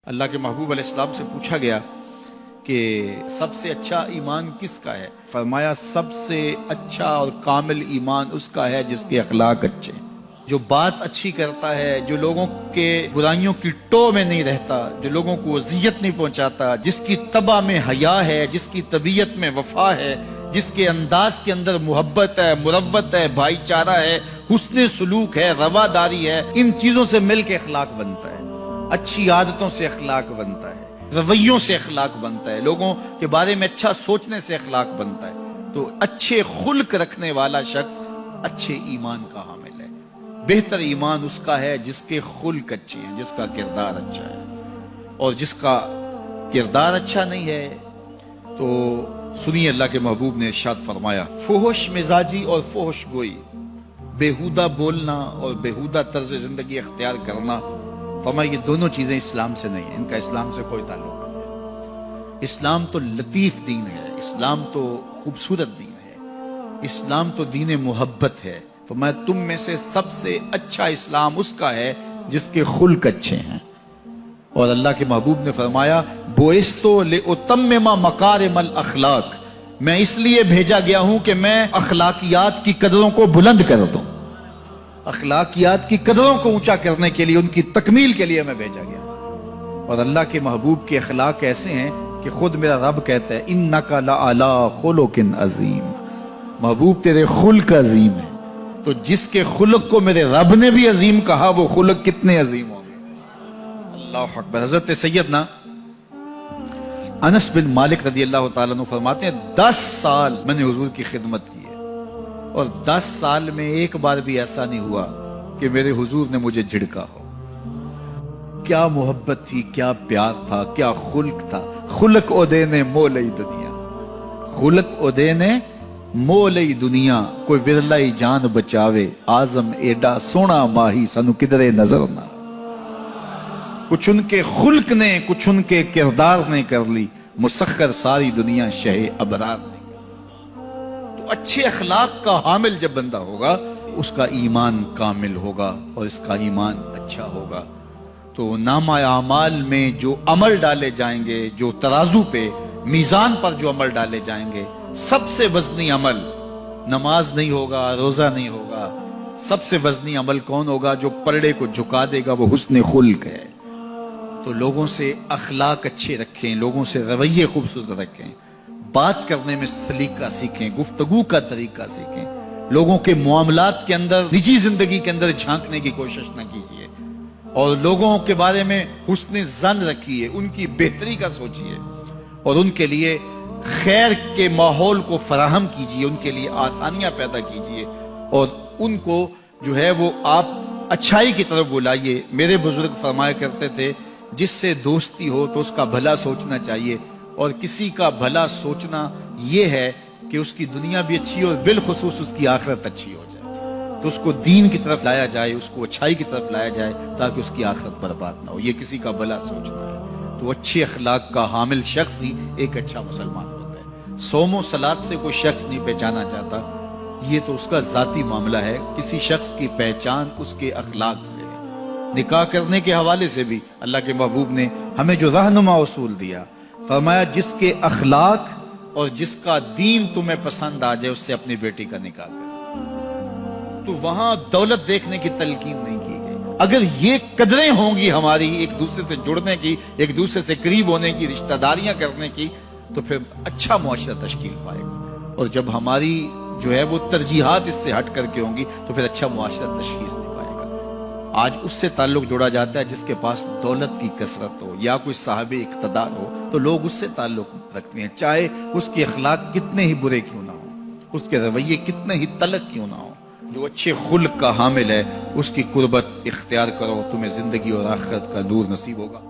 اللہ کے محبوب علیہ السلام سے پوچھا گیا کہ سب سے اچھا ایمان کس کا ہے؟ فرمایا سب سے اچھا اور کامل ایمان اس کا ہے جس کے اخلاق اچھے ہیں، جو بات اچھی کرتا ہے، جو لوگوں کے برائیوں کی ٹو میں نہیں رہتا، جو لوگوں کو اذیت نہیں پہنچاتا، جس کی طبع میں حیا ہے، جس کی طبیعت میں وفا ہے، جس کے انداز کے اندر محبت ہے، مروت ہے، بھائی چارہ ہے، حسن سلوک ہے، رواداری ہے۔ ان چیزوں سے مل کے اخلاق بنتا ہے، اچھی عادتوں سے اخلاق بنتا ہے، رویوں سے اخلاق بنتا ہے، لوگوں کے بارے میں اچھا سوچنے سے اخلاق بنتا ہے۔ تو اچھے خلق رکھنے والا شخص اچھے ایمان کا حامل ہے۔ بہتر ایمان اس کا ہے جس کے خلق اچھے ہیں، جس کا کردار اچھا ہے، اور جس کا کردار اچھا نہیں ہے تو سنیے اللہ کے محبوب نے ارشاد فرمایا، فحش مزاجی اور فحش گوئی، بےہودہ بولنا اور بےہودہ طرز زندگی اختیار کرنا، فرمایا یہ دونوں چیزیں اسلام سے نہیں ہیں، ان کا اسلام سے کوئی تعلق نہیں ہے۔ اسلام تو لطیف دین ہے، اسلام تو خوبصورت دین ہے، اسلام تو دین محبت ہے۔ فرمایا تم میں سے سب سے اچھا اسلام اس کا ہے جس کے خلق اچھے ہیں۔ اور اللہ کے محبوب نے فرمایا بوئستو لأتمم مکارم الاخلاق، میں اس لیے بھیجا گیا ہوں کہ میں اخلاقیات کی قدروں کو بلند کر دوں، اخلاقیات کی قدروں کو اونچا کرنے کے لیے، ان کی تکمیل کے لیے میں بھیجا گیا۔ اور اللہ کے محبوب کے اخلاق ایسے ہیں کہ خود میرا رب کہتا ہے انک لعلی خلق عظیم، محبوب تیرے خلق عظیم ہے۔ تو جس کے خلق کو میرے رب نے بھی عظیم کہا، وہ خلق کتنے عظیم ہوں گے۔ اللہ اکبر۔ حضرت سیدنا انس بن مالک رضی اللہ تعالیٰ عنہ فرماتے ہیں 10 سال میں نے حضور کی خدمت کی ہے، اور 10 سال میں ایک بار بھی ایسا نہیں ہوا کہ میرے حضور نے مجھے جھڑکا ہو۔ کیا محبت تھی، کیا پیار تھا، کیا خلق تھا۔ خلق او دینے مولئی دنیا، خلق او دینے مولئی دنیا، کوئی ورلائی جان بچاوے، آزم ایڈا سونا ماہی سنو کدرے نظر نہ۔ کچھ ان کے خلق نے، کچھ ان کے کردار نے کر لی، مسخر ساری دنیا شہ ابرار نے۔ تو اچھے اخلاق کا حامل جب بندہ ہوگا، اس کا ایمان کامل ہوگا اور اس کا ایمان اچھا ہوگا۔ تو نامہ اعمال میں جو عمل ڈالے جائیں گے، جو ترازو پہ، میزان پر جو عمل ڈالے جائیں گے، سب سے وزنی عمل نماز نہیں ہوگا، روزہ نہیں ہوگا۔ سب سے وزنی عمل کون ہوگا؟ جو پلڑے کو جھکا دے گا، وہ حسن خلق ہے۔ تو لوگوں سے اخلاق اچھے رکھیں، لوگوں سے رویے خوبصورت رکھیں، بات کرنے میں سلیقہ سیکھیں، گفتگو کا طریقہ سیکھیں، لوگوں کے معاملات کے اندر، نجی زندگی کے اندر جھانکنے کی کوشش نہ کیجیے، اور لوگوں کے بارے میں حسن ظن رکھیے، ان کی بہتری کا سوچیے، اور ان کے لیے خیر کے ماحول کو فراہم کیجیے، ان کے لیے آسانیاں پیدا کیجیے، اور ان کو جو ہے وہ آپ اچھائی کی طرف بلائیے۔ میرے بزرگ فرمایا کرتے تھے جس سے دوستی ہو تو اس کا بھلا سوچنا چاہیے، اور کسی کا بھلا سوچنا یہ ہے کہ اس کی دنیا بھی اچھی ہو اور بالخصوص اس کی آخرت اچھی ہو جائے، تو اس کو دین کی طرف لایا جائے، اس کو اچھائی کی طرف لایا جائے تاکہ اس کی آخرت برباد نہ ہو۔ یہ کسی کا بھلا سوچنا ہے۔ تو اچھے اخلاق کا حامل شخص ہی ایک اچھا مسلمان ہوتا ہے۔ صوم و صلات سے کوئی شخص نہیں پہچانا چاہتا، یہ تو اس کا ذاتی معاملہ ہے۔ کسی شخص کی پہچان اس کے اخلاق سے ہے۔ نکاح کرنے کے حوالے سے بھی اللہ کے محبوب نے ہمیں جو رہنما اصول دیا، فرمایا جس کے اخلاق اور جس کا دین تمہیں پسند آ جائے، اس سے اپنی بیٹی کا نکاح کرو۔ تو وہاں دولت دیکھنے کی تلقین نہیں کی گئی۔ اگر یہ قدریں ہوں گی ہماری، ایک دوسرے سے جڑنے کی، ایک دوسرے سے قریب ہونے کی، رشتہ داریاں کرنے کی، تو پھر اچھا معاشرہ تشکیل پائے گا۔ اور جب ہماری جو ہے وہ ترجیحات اس سے ہٹ کر کے ہوں گی تو پھر اچھا معاشرہ تشخیص نہیں پائے گا۔ آج اس سے تعلق جوڑا جاتا ہے جس کے پاس دولت کی کثرت ہو یا کوئی صاحب اقتدار ہو، تو لوگ اس سے تعلق رکھتے ہیں، چاہے اس کے اخلاق کتنے ہی برے کیوں نہ ہوں، اس کے رویے کتنے ہی تلخ کیوں نہ ہوں۔ جو اچھے خلق کا حامل ہے، اس کی قربت اختیار کرو، تمہیں زندگی اور آخرت کا نور نصیب ہوگا۔